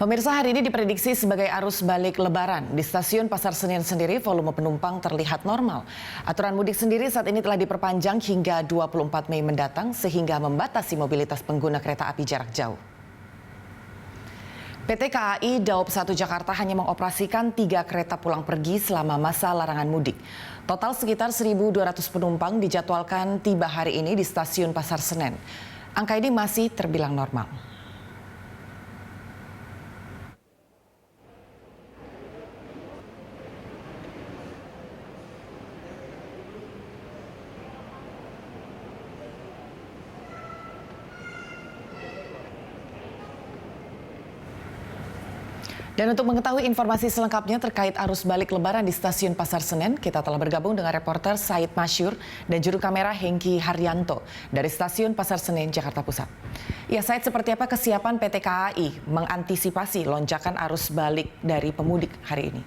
Pemirsa, hari ini diprediksi sebagai arus balik Lebaran. Di stasiun Pasar Senen sendiri, volume penumpang terlihat normal. Aturan mudik sendiri saat ini telah diperpanjang hingga 24 Mei mendatang, sehingga membatasi mobilitas pengguna kereta api jarak jauh. PT KAI Daob 1 Jakarta hanya mengoperasikan 3 kereta pulang pergi selama masa larangan mudik. Total sekitar 1.200 penumpang dijadwalkan tiba hari ini di stasiun Pasar Senen. Angka ini masih terbilang normal. Dan untuk mengetahui informasi selengkapnya terkait arus balik Lebaran di stasiun Pasar Senen, kita telah bergabung dengan reporter Said Masyur dan juru kamera Hengki Haryanto dari stasiun Pasar Senen, Jakarta Pusat. Ya, Said, seperti apa kesiapan PT KAI mengantisipasi lonjakan arus balik dari pemudik hari ini?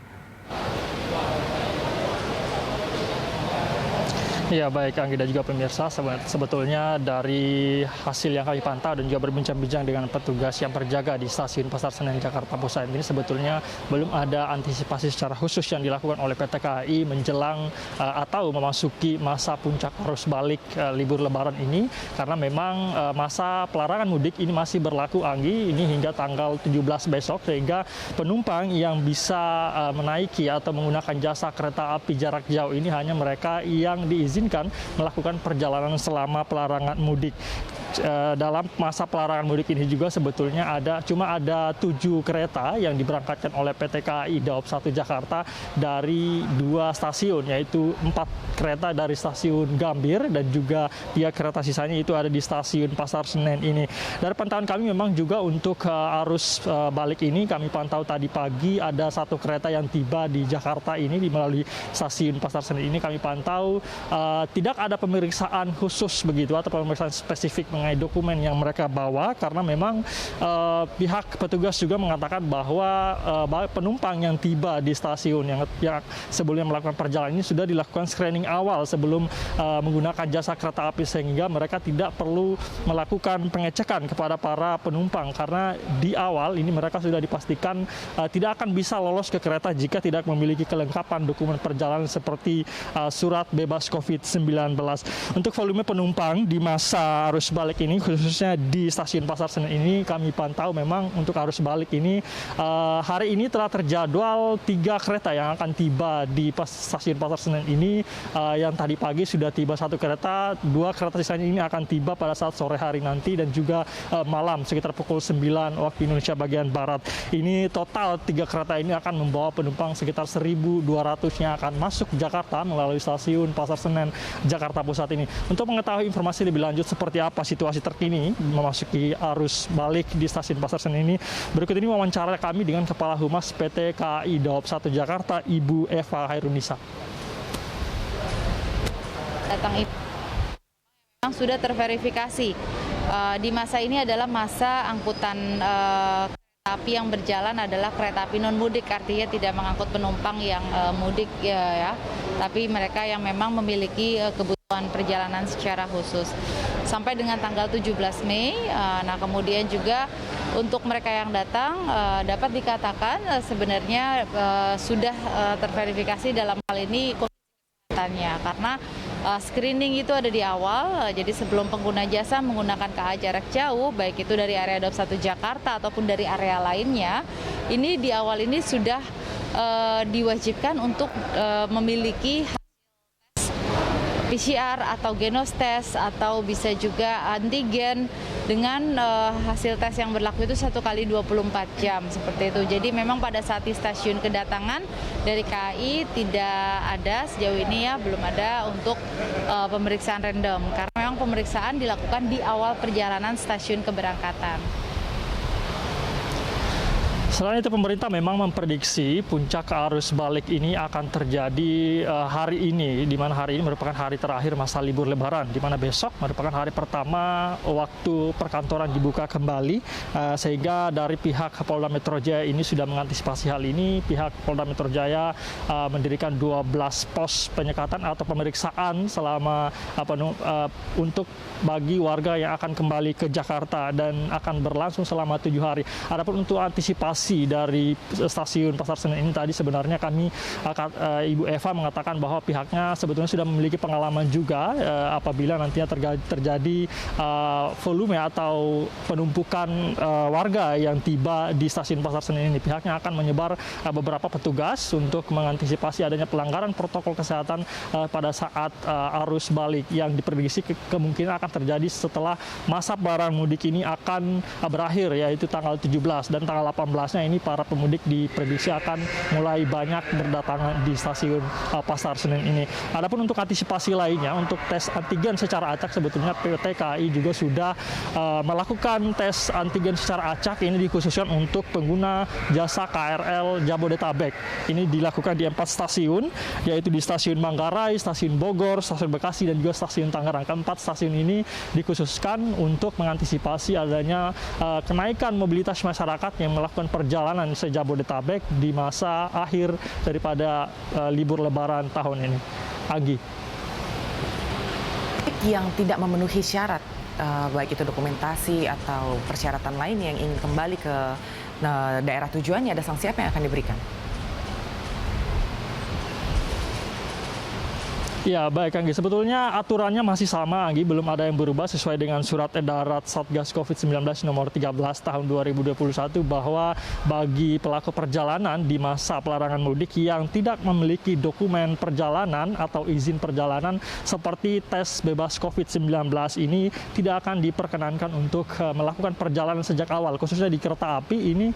Ya, baik Anggi dan juga pemirsa, sebetulnya dari hasil yang kami pantau dan juga berbincang-bincang dengan petugas yang berjaga di stasiun Pasar Senen Jakarta Pusat ini, sebetulnya belum ada antisipasi secara khusus yang dilakukan oleh PT KAI menjelang atau memasuki masa puncak arus balik libur Lebaran ini, karena memang masa pelarangan mudik ini masih berlaku, Anggi, ini hingga tanggal 17 besok, sehingga penumpang yang bisa menaiki atau menggunakan jasa kereta api jarak jauh ini hanya mereka yang diizinkan melakukan perjalanan selama pelarangan mudik. Dalam masa pelarangan mudik ini juga sebetulnya cuma ada 7 kereta yang diberangkatkan oleh PT KAI Daob 1 Jakarta dari 2 stasiun, yaitu 4 kereta dari stasiun Gambir dan juga 3 kereta sisanya itu ada di stasiun Pasar Senen ini. Dari pantauan kami memang juga untuk arus balik ini kami pantau tadi pagi ada 1 kereta yang tiba di Jakarta ini melalui stasiun Pasar Senen ini. Kami pantau tidak ada pemeriksaan khusus begitu atau pemeriksaan spesifik mengenai dokumen yang mereka bawa, karena memang pihak petugas juga mengatakan bahwa penumpang yang tiba di stasiun yang sebelumnya melakukan perjalanan ini sudah dilakukan screening awal sebelum menggunakan jasa kereta api, sehingga mereka tidak perlu melakukan pengecekan kepada para penumpang, karena di awal ini mereka sudah dipastikan tidak akan bisa lolos ke kereta jika tidak memiliki kelengkapan dokumen perjalanan seperti surat bebas COVID-19. Untuk volume penumpang di masa arus balik ini, khususnya di stasiun Pasar Senen ini, kami pantau memang untuk arus balik ini hari ini telah terjadwal 3 kereta yang akan tiba di stasiun Pasar Senen ini. Yang tadi pagi sudah tiba 1 kereta, 2 kereta sisanya ini akan tiba pada saat sore hari nanti dan juga malam sekitar pukul 9 waktu Indonesia bagian Barat. Ini total 3 kereta ini akan membawa penumpang sekitar 1.200 yang akan masuk Jakarta melalui stasiun Pasar Senen Jakarta Pusat ini. Untuk mengetahui informasi lebih lanjut seperti apa situasi terkini memasuki arus balik di stasiun Pasar Senen ini, berikut ini wawancara kami dengan Kepala Humas PT KAI Daob 1 Jakarta, Ibu Eva Hairunisa. Yang sudah terverifikasi di masa ini adalah masa angkutan kereta api yang berjalan adalah kereta api non mudik, artinya tidak mengangkut penumpang yang mudik ya, tapi mereka yang memang memiliki kebutuhan perjalanan secara khusus. Sampai dengan tanggal 17 Mei, nah kemudian juga untuk mereka yang datang dapat dikatakan sebenarnya sudah terverifikasi dalam hal ini kesehatannya, karena screening itu ada di awal, jadi sebelum pengguna jasa menggunakan KA jarak jauh, baik itu dari area Daob 1 Jakarta ataupun dari area lainnya, ini di awal ini sudah diwajibkan untuk memiliki PCR atau genos-tes atau bisa juga antigen dengan hasil tes yang berlaku itu 1 kali 24 jam seperti itu. Jadi memang pada saat di stasiun kedatangan dari KAI tidak ada sejauh ini ya, belum ada untuk pemeriksaan random, karena memang pemeriksaan dilakukan di awal perjalanan stasiun keberangkatan. Selain itu, pemerintah memang memprediksi puncak arus balik ini akan terjadi hari ini, di mana hari ini merupakan hari terakhir masa libur Lebaran, di mana besok merupakan hari pertama waktu perkantoran dibuka kembali, sehingga dari pihak Polda Metro Jaya ini sudah mengantisipasi hal ini. Pihak Polda Metro Jaya mendirikan 12 pos penyekatan atau pemeriksaan selama untuk bagi warga yang akan kembali ke Jakarta dan akan berlangsung selama 7 hari. Adapun untuk antisipasi operasi dari stasiun Pasar Senen ini tadi sebenarnya Ibu Eva mengatakan bahwa pihaknya sebetulnya sudah memiliki pengalaman juga apabila nantinya terjadi volume atau penumpukan warga yang tiba di stasiun Pasar Senen ini. Pihaknya akan menyebar beberapa petugas untuk mengantisipasi adanya pelanggaran protokol kesehatan pada saat arus balik yang diprediksi kemungkinan akan terjadi setelah masa pelarangan mudik ini akan berakhir, yaitu tanggal 17 dan tanggal 18-nya ini para pemudik diprediksi akan mulai banyak berdatangan di stasiun Pasar Senen ini. Adapun untuk antisipasi lainnya, untuk tes antigen secara acak sebetulnya PT KAI juga sudah melakukan tes antigen secara acak ini dikhususkan untuk pengguna jasa KRL Jabodetabek. Ini dilakukan di 4 stasiun, yaitu di Stasiun Manggarai, Stasiun Bogor, Stasiun Bekasi, dan juga Stasiun Tangerang. Keempat stasiun ini dikhususkan untuk mengantisipasi adanya kenaikan mobilitas masyarakat yang melakukan perjalanan se-Jabodetabek di masa akhir daripada libur Lebaran tahun ini. Agi. Yang tidak memenuhi syarat, baik itu dokumentasi atau persyaratan lain yang ingin kembali ke daerah tujuannya, ada sanksi apa yang akan diberikan? Ya, baik Anggi. Sebetulnya aturannya masih sama, Anggi. Belum ada yang berubah sesuai dengan surat edaran Satgas COVID-19 nomor 13 tahun 2021 bahwa bagi pelaku perjalanan di masa pelarangan mudik yang tidak memiliki dokumen perjalanan atau izin perjalanan seperti tes bebas COVID-19 ini tidak akan diperkenankan untuk melakukan perjalanan sejak awal. Khususnya di kereta api ini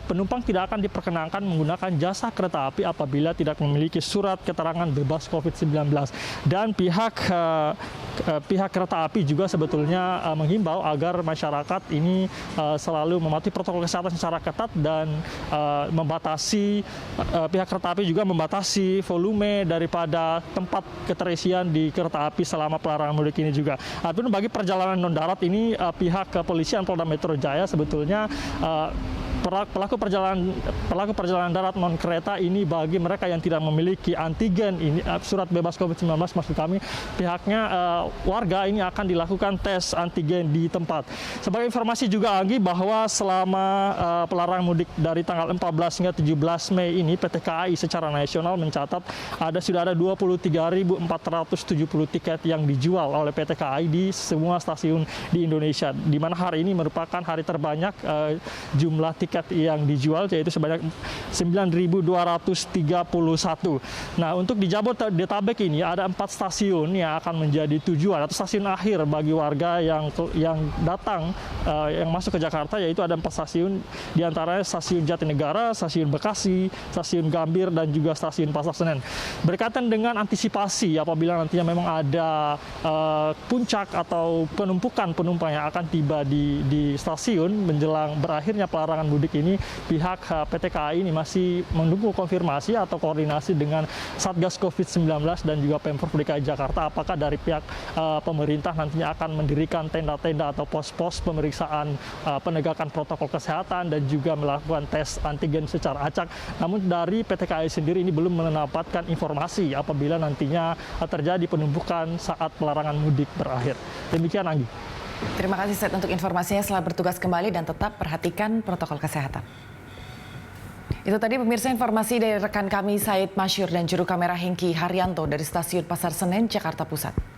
penumpang tidak akan diperkenankan menggunakan jasa kereta api apabila tidak memiliki surat keterangan bebas COVID-19. Dan pihak kereta api juga sebetulnya menghimbau agar masyarakat ini selalu mematuhi protokol kesehatan secara ketat dan pihak kereta api juga membatasi volume daripada tempat keterisian di kereta api selama pelarangan mudik ini juga. Adapun bagi perjalanan non darat ini pihak kepolisian Polda Metro Jaya sebetulnya pelaku perjalanan darat non kereta ini bagi mereka yang tidak memiliki antigen ini surat bebas COVID-19 maksud kami, pihaknya warga ini akan dilakukan tes antigen di tempat. Sebagai informasi juga Anggi bahwa selama pelarangan mudik dari tanggal 14 hingga 17 Mei ini PT KAI secara nasional mencatat sudah ada 23.470 tiket yang dijual oleh PT KAI di semua stasiun di Indonesia, di mana hari ini merupakan hari terbanyak jumlah tiket yang dijual, yaitu sebanyak 9.231. Nah, untuk di Jabodetabek ini ada 4 stasiun yang akan menjadi tujuan atau stasiun akhir bagi warga yang datang yang masuk ke Jakarta, yaitu ada 4 stasiun, diantaranya Stasiun Jatinegara, Stasiun Bekasi, Stasiun Gambir, dan juga Stasiun Pasar Senen. Berkaitan dengan antisipasi apabila nantinya memang ada puncak atau penumpukan penumpang yang akan tiba di stasiun menjelang berakhirnya pelarangan mudik ini, pihak PT KAI ini masih menunggu konfirmasi atau koordinasi dengan Satgas COVID-19 dan juga Pemprov DKI Jakarta apakah dari pihak pemerintah nantinya akan mendirikan tenda-tenda atau pos-pos pemeriksaan penegakan protokol kesehatan dan juga melakukan tes antigen secara acak. Namun dari PT KAI sendiri ini belum mendapatkan informasi apabila nantinya terjadi penumpukan saat pelarangan mudik berakhir. Demikian Anggi. Terima kasih Seth untuk informasinya, selamat bertugas kembali dan tetap perhatikan protokol kesehatan. Itu tadi pemirsa informasi dari rekan kami Said Masyur dan juru kamera Hengki Haryanto dari Stasiun Pasar Senen, Jakarta Pusat.